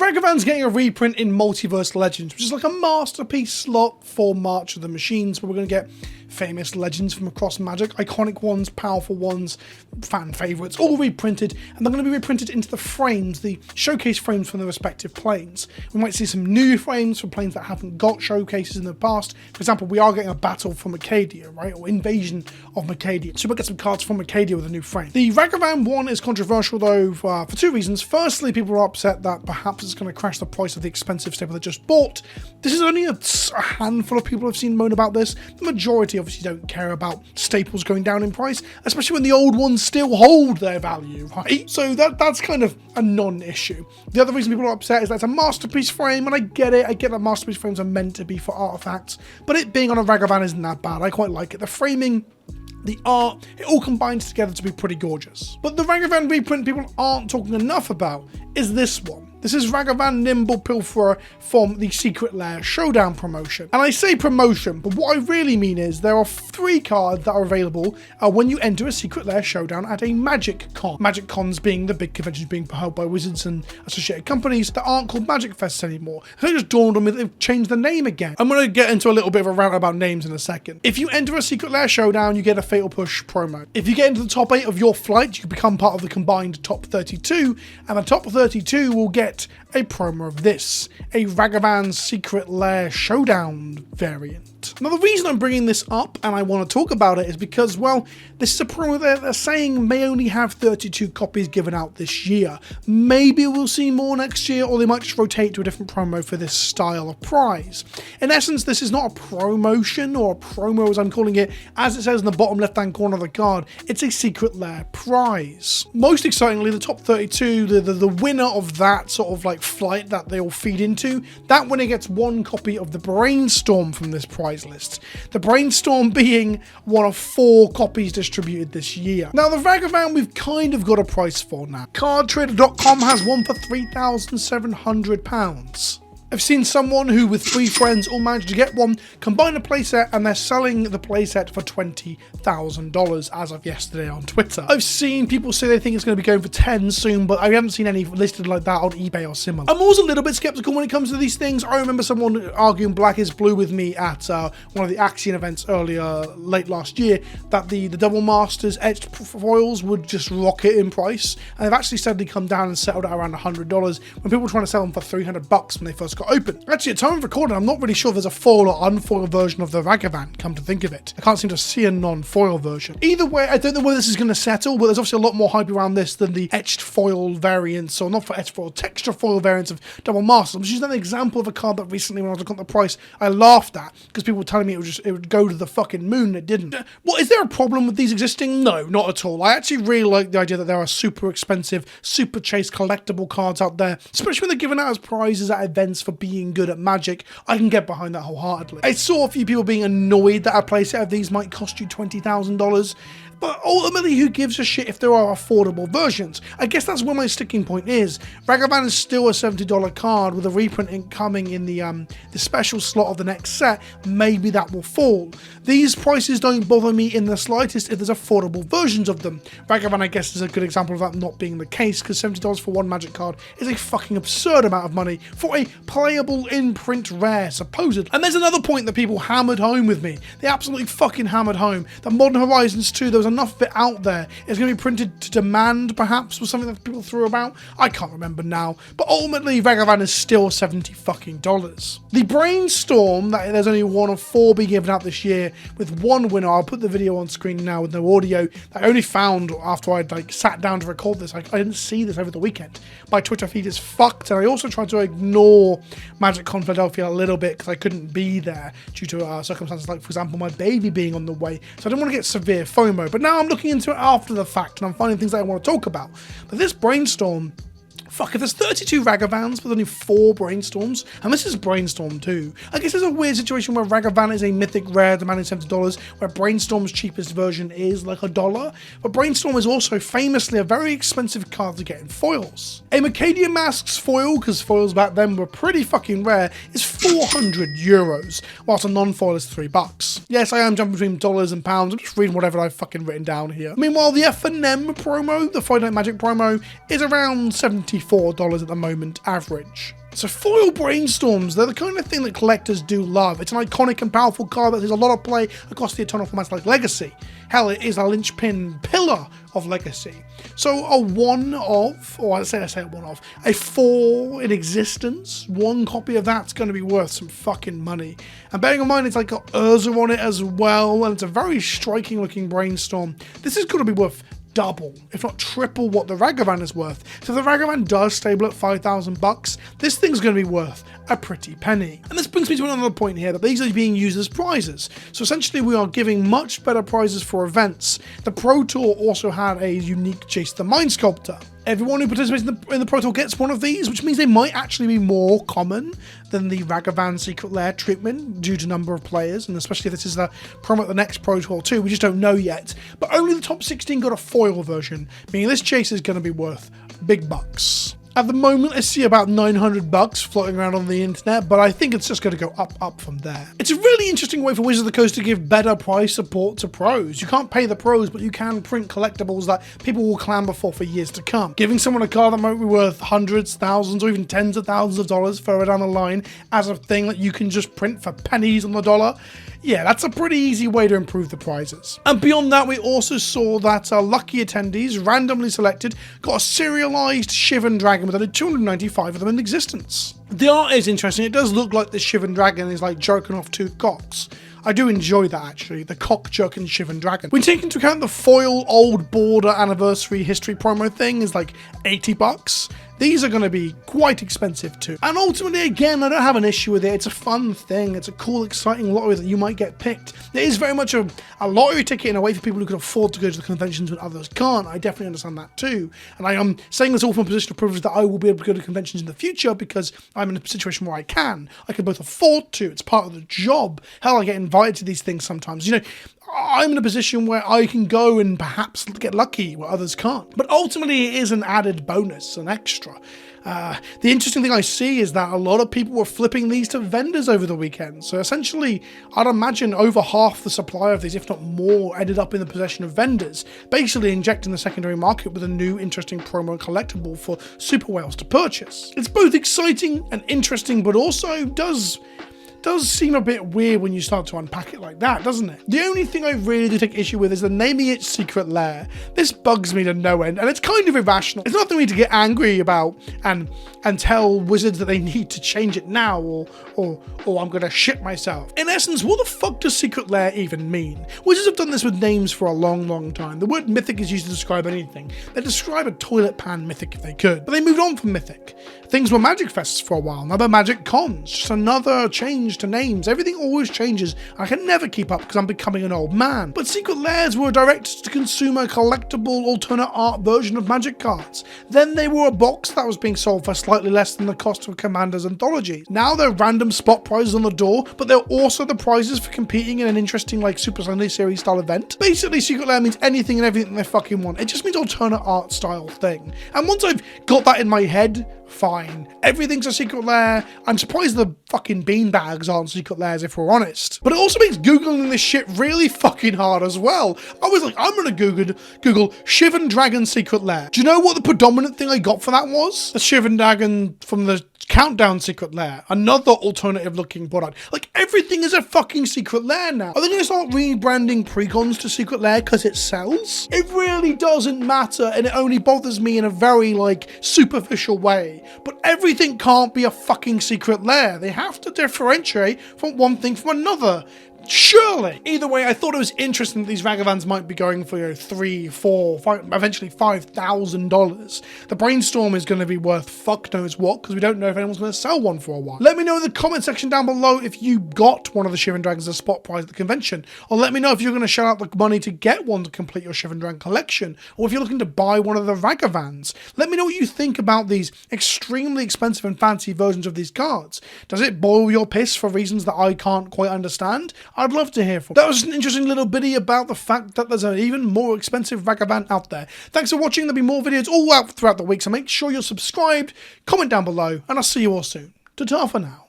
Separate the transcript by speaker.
Speaker 1: Ragavan's getting a reprint in Multiverse Legends, which is like a masterpiece slot for March of the Machines, where we're going to get famous legends from across Magic, iconic ones, powerful ones, fan favourites, all reprinted, and they're going to be reprinted into the frames, the showcase frames from the respective planes. We might see some new frames for planes that haven't got showcases in the past. For example, we are getting a battle from Acadia, right, or invasion of Acadia, so we'll get some cards from Acadia with a new frame. The Ragavan one is controversial though for two reasons. Firstly, people are upset that perhaps it's going to crash the price of the expensive staple they just bought. This is only a handful of people I've seen moan about this. The majority obviously don't care about staples going down in price, especially when the old ones still hold their value, right? So that's kind of a non-issue. The other reason people are upset is that it's a masterpiece frame, and I get it. I get that masterpiece frames are meant to be for artifacts, but it being on a Ragavan isn't that bad. I quite like it. The framing, the art, it all combines together to be pretty gorgeous. But the Ragavan reprint people aren't talking enough about is this one. This is Ragavan Nimble Pilferer from the Secret Lair Showdown promotion. And I say promotion, but what I really mean is there are 3 cards that are available when you enter a Secret Lair Showdown at a Magic Con. Magic Cons being the big conventions being held by wizards and associated companies that aren't called Magic Fests anymore. So it just dawned on me that they've changed the name again. I'm going to get into a little bit of a rant about names in a second. If you enter a Secret Lair Showdown, you get a Fatal Push promo. If you get into the top 8 of your flight, you can become part of the combined top 32, and the top 32 will get a promo of this, a Ragavan Secret Lair Showdown variant. Now the reason I'm bringing this up and I want to talk about it is because, well, this is a promo that they're saying may only have 32 copies given out this year. Maybe we'll see more next year, or they might just rotate to a different promo for this style of prize. In essence, this is not a promotion, or a promo as I'm calling it, as it says in the bottom left hand corner of the card. It's a Secret Lair prize. Most excitingly, the top 32, the winner of that sort of like flight that they all feed into, that winner gets 1 copy of the Brainstorm from this prize list. The Brainstorm being one of 4 copies distributed this year. Now the Ragavan we've kind of got a price for now. Cardtrader.com has one for £3,700. I've seen someone who, with 3 friends, all managed to get one, combine a playset, and they're selling the playset for $20,000 as of yesterday on Twitter. I've seen people say they think it's going to be going for 10 soon, but I haven't seen any listed like that on eBay or similar. I'm always a little bit skeptical when it comes to these things. I remember someone arguing black is blue with me at one of the Axion events late last year, that the Double Masters etched foils would just rocket in price, and they've actually steadily come down and settled at around $100 when people were trying to sell them for $300 when they first got open. Actually, at time of recording, I'm not really sure if there's a foil or unfoil version of the Ragavan, come to think of it. I can't seem to see a non-foil version. Either way, I don't know where this is going to settle, but there's obviously a lot more hype around this than the etched foil variants, or not for etched foil, texture foil variants of Double Masters. I'm just using an example of a card that recently, when I was looking at the price, I laughed at, because people were telling me it would go to the fucking moon, and it didn't. What, is there a problem with these existing? No, not at all. I actually really like the idea that there are super expensive, super chase collectible cards out there, especially when they're given out as prizes at events for being good at Magic. I can get behind that wholeheartedly. I saw a few people being annoyed that a playset of these might cost you $20,000. But ultimately, who gives a shit if there are affordable versions? I guess that's where my sticking point is. Ragavan is still a $70 card with a reprint coming in the special slot of the next set. Maybe that will fall. These prices don't bother me in the slightest if there's affordable versions of them. Ragavan, I guess, is a good example of that not being the case, because $70 for one Magic card is a fucking absurd amount of money for a playable in-print rare, supposedly. And there's another point that people hammered home with me. They absolutely fucking hammered home. That Modern Horizons 2, there was enough of it out there. It's going to be printed to demand, perhaps, was something that people threw about. I can't remember now. But ultimately, Ragavan is still $70 fucking dollars. The Brainstorm, that there's only 1 of 4 being given out this year, with 1 winner. I'll put the video on screen now with no audio. That I only found after I'd sat down to record this. I didn't see this over the weekend. My Twitter feed is fucked, and I also tried to ignore MagicCon Philadelphia a little bit because I couldn't be there due to circumstances like, for example, my baby being on the way. So I didn't want to get severe FOMO. But now I'm looking into it after the fact, and I'm finding things that I want to talk about. But this Brainstorm, fuck, if there's 32 Ragavans with only 4 Brainstorms, and this is Brainstorm 2, I guess there's a weird situation where Ragavan is a mythic rare demanding $70, where Brainstorm's cheapest version is like $1, but Brainstorm is also famously a very expensive card to get in foils. A Mercadian Masks foil, because foils back then were pretty fucking rare, is €400, whilst a non-foil is $3. Yes, I am jumping between dollars and pounds, I'm just reading whatever I've fucking written down here. Meanwhile, the F&M promo, the Friday Night Magic promo, is around $75. $34 at the moment average. So foil brainstorms, they're the kind of thing that collectors do love. It's an iconic and powerful card that has a lot of play across the eternal formats like Legacy. Hell, it is a linchpin pillar of Legacy. So a one of, or I say a one of, a 4 in existence, one copy of that's going to be worth some fucking money. And bearing in mind it's like got Urza on it as well, and it's a very striking looking brainstorm. This is going to be worth double, if not triple, what the Ragavan is worth. So if the Ragavan does stable at $5,000, this thing's going to be worth a pretty penny. And this brings me to another point here, that these are being used as prizes. So essentially we are giving much better prizes for events. The Pro Tour also had a unique Jace the Mind Sculptor. Everyone who participates in the Pro Tour gets one of these, which means they might actually be more common than the Ragavan Secret Lair treatment due to number of players, and especially if this is the promo at the next Pro Tour too, we just don't know yet. But only the top 16 got a foil version, meaning this chase is going to be worth big bucks. At the moment, I see about $900 floating around on the internet, but I think it's just going to go up from there. It's a really interesting way for Wizards of the Coast to give better price support to pros. You can't pay the pros, but you can print collectibles that people will clamor for years to come. Giving someone a card that might be worth hundreds, thousands, or even tens of thousands of dollars further down the line as a thing that you can just print for pennies on the dollar, yeah, that's a pretty easy way to improve the prizes. And beyond that, we also saw that lucky attendees, randomly selected, got a serialized Shivan Dragon with only 295 of them in existence. The art is interesting. It does look like the Shivan Dragon is like jerking off two cocks. I do enjoy that, actually, the cock jerking Shivan Dragon. When taking into account the foil old border anniversary history promo thing is like $80, these are going to be quite expensive too. And ultimately, again, I don't have an issue with it. It's a fun thing. It's a cool, exciting lottery that you might get picked. It is very much a lottery ticket in a way for people who can afford to go to the conventions when others can't. I definitely understand that too. And I am saying this all from a position of privilege that I will be able to go to conventions in the future because I'm in a situation where I can. I can both afford to. It's part of the job. Hell, I get invited to these things sometimes. You know, I'm in a position where I can go and perhaps get lucky where others can't. But ultimately, it is an added bonus, an extra. The interesting thing I see is that a lot of people were flipping these to vendors over the weekend. So essentially, I'd imagine over half the supply of these, if not more, ended up in the possession of vendors, basically injecting the secondary market with a new interesting promo collectible for super whales to purchase. It's both exciting and interesting, but also does seem a bit weird when you start to unpack it like that, doesn't it? The only thing I really do take issue with is the naming it Secret Lair. This bugs me to no end, and it's kind of irrational. It's nothing for me to get angry about and tell Wizards that they need to change it now, or I'm gonna shit myself. In essence, what the fuck does Secret Lair even mean? Wizards have done this with names for a long time. The word mythic is used to describe anything. They'd describe a toilet pan mythic if they could, but they moved on from mythic. Things were Magic Fests for a while, now they're Magic Cons, just another change to names. Everything always changes. I can never keep up because I'm becoming an old man. But Secret Lairs were a direct-to-consumer collectible alternate art version of Magic cards. Then they were a box that was being sold for slightly less than the cost of Commander's Anthology. Now they're random spot prizes on the door, but they're also the prizes for competing in an interesting like Super Sunday Series style event. Basically, Secret Lair means anything and everything they fucking want. It just means alternate art style thing. And once I've got that in my head, fine. Everything's a Secret Lair. I'm surprised the fucking beanbags aren't Secret Lairs if we're honest. But it also makes Googling this shit really fucking hard as well. I was like, I'm gonna Google Shivan Dragon Secret Lair. Do you know what the predominant thing I got for that was? The Shivan Dragon from the Countdown Secret Lair. Another alternative looking product. Like, everything is a fucking Secret Lair now. Are they gonna start rebranding precons to Secret Lair because it sells? It really doesn't matter, and it only bothers me in a very, like, superficial way. But everything can't be a fucking Secret Lair. They have to differentiate from one thing from another. Surely. Either way, I thought it was interesting that these Ragavans might be going for, $3, $4, $5, eventually $5,000. The brainstorm is going to be worth fuck knows what, because we don't know if anyone's going to sell one for a while. Let me know in the comment section down below if you got one of the Shivan Dragons as a spot prize at the convention, or let me know if you're going to shell out the money to get one to complete your Shivan Dragon collection, or if you're looking to buy one of the Ragavans. Let me know what you think about these extremely expensive and fancy versions of these cards. Does it boil your piss for reasons that I can't quite understand? I'd love to hear from you. That was an interesting little bitty about the fact that there's an even more expensive Ragavan out there. Thanks for watching. There'll be more videos all out throughout the week, so make sure you're subscribed, comment down below, and I'll see you all soon. Ta-ta for now.